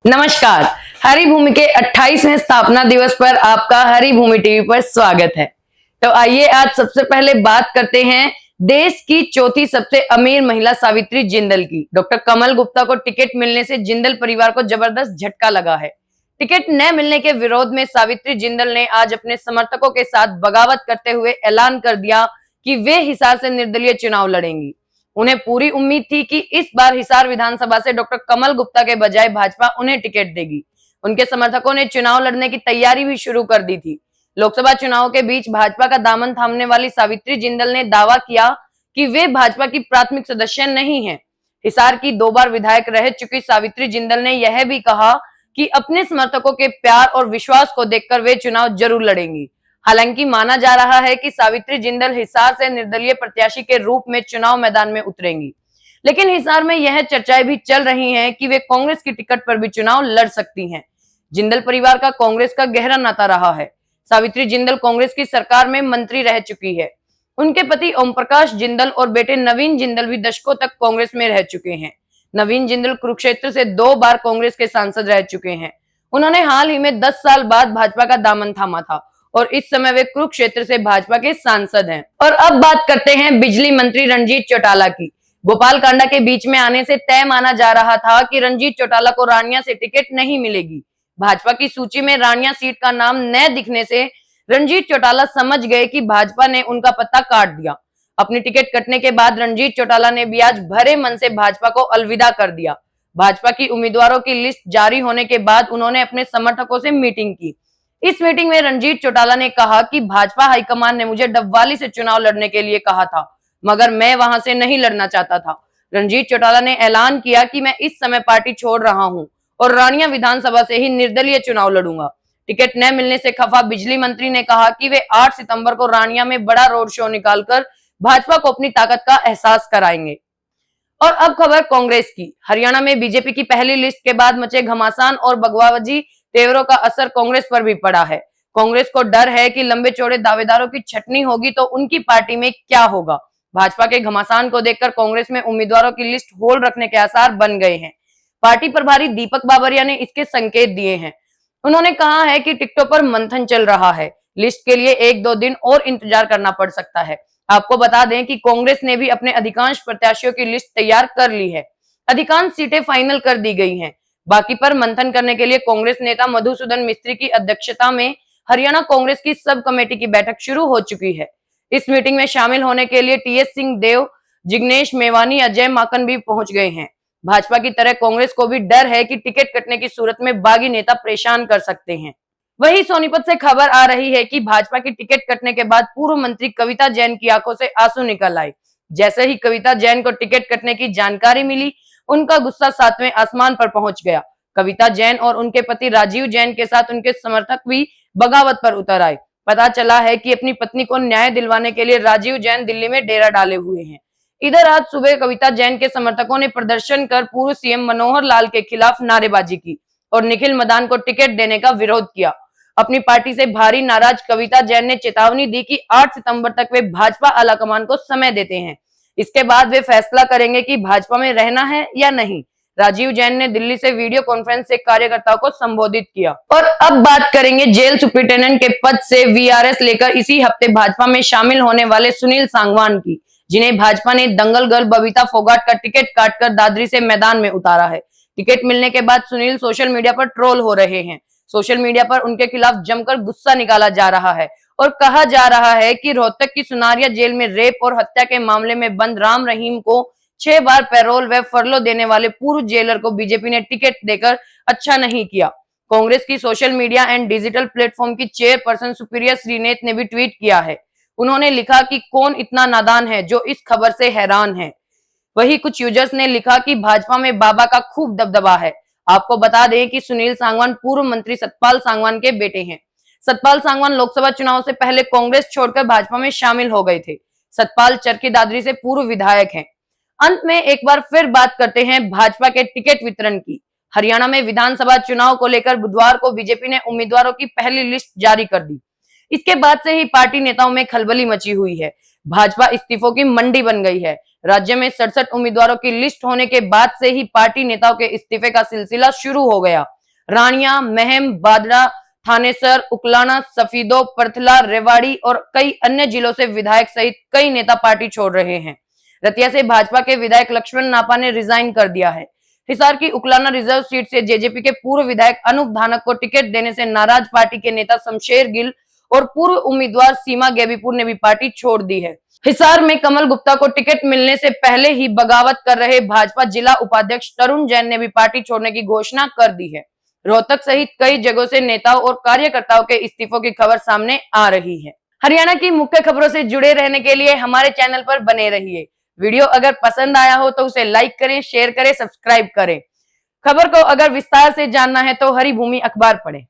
नमस्कार। हरी भूमि के 28वें स्थापना दिवस पर आपका हरी भूमि टीवी पर स्वागत है। तो आइए आज सबसे पहले बात करते हैं देश की चौथी सबसे अमीर महिला सावित्री जिंदल की। डॉक्टर कमल गुप्ता को टिकट मिलने से जिंदल परिवार को जबरदस्त झटका लगा है। टिकट न मिलने के विरोध में सावित्री जिंदल ने आज अपने समर्थकों के साथ बगावत करते हुए ऐलान कर दिया कि वे हिसार से निर्दलीय चुनाव लड़ेंगी। उन्हें पूरी उम्मीद थी कि इस बार हिसार विधानसभा से डॉक्टर कमल गुप्ता के बजाय भाजपा उन्हें टिकट देगी। उनके समर्थकों ने चुनाव लड़ने की तैयारी भी शुरू कर दी थी। लोकसभा चुनाव के बीच भाजपा का दामन थामने वाली सावित्री जिंदल ने दावा किया कि वे भाजपा की प्राथमिक सदस्य नहीं है। हिसार की 2 बार विधायक रह चुकी सावित्री जिंदल ने यह भी कहा कि अपने समर्थकों के प्यार और विश्वास को देखकर वे चुनाव जरूर लड़ेंगी। हालांकि माना जा रहा है कि सावित्री जिंदल हिसार से निर्दलीय प्रत्याशी के रूप में चुनाव मैदान में उतरेंगी, लेकिन हिसार में यह चर्चाएं भी चल रही हैं कि वे कांग्रेस की टिकट पर भी चुनाव लड़ सकती हैं। जिंदल परिवार का कांग्रेस का गहरा नाता रहा है। सावित्री जिंदल कांग्रेस की सरकार में मंत्री रह चुकी है। उनके पति ओम प्रकाश जिंदल और बेटे नवीन जिंदल भी दशकों तक कांग्रेस में रह चुके हैं। नवीन जिंदल कुरुक्षेत्र से 2 बार कांग्रेस के सांसद रह चुके हैं। उन्होंने हाल ही में 10 साल बाद भाजपा का दामन थामा था और इस समय वे कुरुक्षेत्र से भाजपा के सांसद हैं। और अब बात करते हैं बिजली मंत्री रणजीत चौटाला की। गोपाल कांडा के बीच में आने से तय माना जा रहा था कि रणजीत चौटाला को रानिया से टिकट नहीं मिलेगी। भाजपा की सूची में रानिया सीट का नाम न दिखने से रणजीत चौटाला समझ गए कि भाजपा ने उनका पत्ता काट दिया। अपनी टिकट कटने के बाद रणजीत चौटाला ने भी आज भरे मन से भाजपा को अलविदा कर दिया। भाजपा की उम्मीदवारों की लिस्ट जारी होने के बाद उन्होंने अपने समर्थकों से मीटिंग की। इस मीटिंग में रणजीत चौटाला ने कहा कि भाजपा हाईकमान ने मुझे डबवाली से चुनाव लड़ने के लिए कहा था, मगर मैं वहां से नहीं लड़ना चाहता था। रणजीत चौटाला ने ऐलान किया कि मैं इस समय पार्टी छोड़ रहा हूं और रानिया विधानसभा से ही निर्दलीय चुनाव लड़ूंगा। टिकट न मिलने से खफा बिजली मंत्री ने कहा कि वे 8 सितंबर को रानिया में बड़ा रोड शो निकालकर भाजपा को अपनी ताकत का एहसास कराएंगे। और अब खबर कांग्रेस की। हरियाणा में बीजेपी की पहली लिस्ट के बाद मचे घमासान और बगवाजी तेवरों का असर कांग्रेस पर भी पड़ा है। कांग्रेस को डर है कि लंबे चौड़े दावेदारों की छटनी होगी तो उनकी पार्टी में क्या होगा। भाजपा के घमासान को देखकर कांग्रेस में उम्मीदवारों की लिस्ट होल्ड रखने के आसार बन गए हैं। पार्टी प्रभारी दीपक बाबरिया ने इसके संकेत दिए हैं। उन्होंने कहा है कि टिकटों पर मंथन चल रहा है। लिस्ट के लिए 1-2 दिन और इंतजार करना पड़ सकता है। आपको बता दें कि कांग्रेस ने भी अपने अधिकांश प्रत्याशियों की लिस्ट तैयार कर ली है। अधिकांश सीटें फाइनल कर दी गई हैं। बाकी पर मंथन करने के लिए कांग्रेस नेता मधुसूदन मिस्त्री की अध्यक्षता में हरियाणा कांग्रेस की सब कमेटी की बैठक शुरू हो चुकी है। इस मीटिंग में शामिल होने के लिए टीएस सिंह देव, जिग्नेश मेवानी, अजय माकन भी पहुंच गए हैं। भाजपा की तरह कांग्रेस को भी डर है कि टिकट कटने की सूरत में बागी नेता परेशान कर सकते हैं। वहीं सोनीपत से खबर आ रही है कि भाजपा की टिकट कटने के बाद पूर्व मंत्री कविता जैन की आंखों से आंसू निकल आए। जैसे ही कविता जैन को टिकट कटने की जानकारी मिली, उनका गुस्सा 7वें आसमान पर पहुंच गया। कविता जैन और उनके पति राजीव जैन के साथ उनके समर्थक भी बगावत पर उतर आए। पता चला है कि अपनी पत्नी को न्याय दिलवाने के लिए राजीव जैन दिल्ली में डेरा डाले हुए हैं। इधर आज सुबह कविता जैन के समर्थकों ने प्रदर्शन कर पूर्व सीएम मनोहर लाल के खिलाफ नारेबाजी की और निखिल मदान को टिकट देने का विरोध किया। अपनी पार्टी से भारी नाराज कविता जैन ने चेतावनी दी कि 8 सितंबर तक वे भाजपा आलाकमान को समय देते हैं। इसके बाद वे फैसला करेंगे कि भाजपा में रहना है या नहीं। राजीव जैन ने दिल्ली से वीडियो कॉन्फ्रेंस से कार्यकर्ताओं को संबोधित किया। और अब बात करेंगे जेल सुपरिटेंडेंट के पद से वीआरएस लेकर इसी हफ्ते भाजपा में शामिल होने वाले सुनील सांगवान की, जिन्हें भाजपा ने दंगल गर्ल बबीता फोगाट का टिकट काटकर दादरी से मैदान में उतारा है। टिकट मिलने के बाद सुनील सोशल मीडिया पर ट्रोल हो रहे हैं। सोशल मीडिया पर उनके खिलाफ जमकर गुस्सा निकाला जा रहा है और कहा जा रहा है कि रोहतक की सुनारिया जेल में रेप और हत्या के मामले में बंद राम रहीम को 6 बार पैरोल व फरलो देने वाले पूर्व जेलर को बीजेपी ने टिकट देकर अच्छा नहीं किया। कांग्रेस की social media and digital platform की चेयरपर्सन सुप्रिया श्रीनेत ने भी ट्वीट किया है। उन्होंने लिखा कि कौन इतना नादान है जो इस खबर से हैरान है। वही कुछ यूजर्स ने लिखा कि भाजपा में बाबा का खूब दबदबा है। आपको बता दें कि सुनील सांगवान पूर्व मंत्री सतपाल सांगवान के बेटे हैं। सतपाल सांगवान लोकसभा चुनाव से पहले कांग्रेस छोड़कर भाजपा में शामिल हो गए थे। सतपाल चरखी दादरी से पूर्व विधायक हैं। अंत में एक बार फिर बात करते हैं भाजपा के टिकट वितरण की। हरियाणा में विधानसभा चुनाव को लेकर बुधवार को बीजेपी ने उम्मीदवारों की पहली लिस्ट जारी कर दी। इसके बाद से ही पार्टी नेताओं में खलबली मची हुई है। भाजपा इस्तीफों की मंडी बन गई है। राज्य में 67 उम्मीदवारों की लिस्ट होने के बाद से ही पार्टी नेताओं के इस्तीफे का सिलसिला शुरू हो गया। रानिया, महम, बादड़ा, थानेसर, उकलाना, सफीदो, परथला, रेवाड़ी और कई अन्य जिलों से विधायक सहित कई नेता पार्टी छोड़ रहे हैं। रतिया से भाजपा के विधायक लक्ष्मण नापा ने रिजाइन कर दिया है। हिसार की उकलाना रिजर्व सीट से जेजेपी के पूर्व विधायक अनूप धानक को टिकट देने से नाराज पार्टी के नेता शमशेर गिल और पूर्व उम्मीदवार सीमा गेबीपुर ने भी पार्टी छोड़ दी है। हिसार में कमल गुप्ता को टिकट मिलने से पहले ही बगावत कर रहे भाजपा जिला उपाध्यक्ष तरुण जैन ने भी पार्टी छोड़ने की घोषणा कर दी है। रोहतक सहित कई जगहों से नेताओं और कार्यकर्ताओं के इस्तीफों की खबर सामने आ रही है। हरियाणा की मुख्य खबरों से जुड़े रहने के लिए हमारे चैनल पर बने रहिए। वीडियो अगर पसंद आया हो तो उसे लाइक करें, शेयर करें, सब्सक्राइब करें। खबर को अगर विस्तार से जानना है तो हरि भूमि अखबार पढ़ें।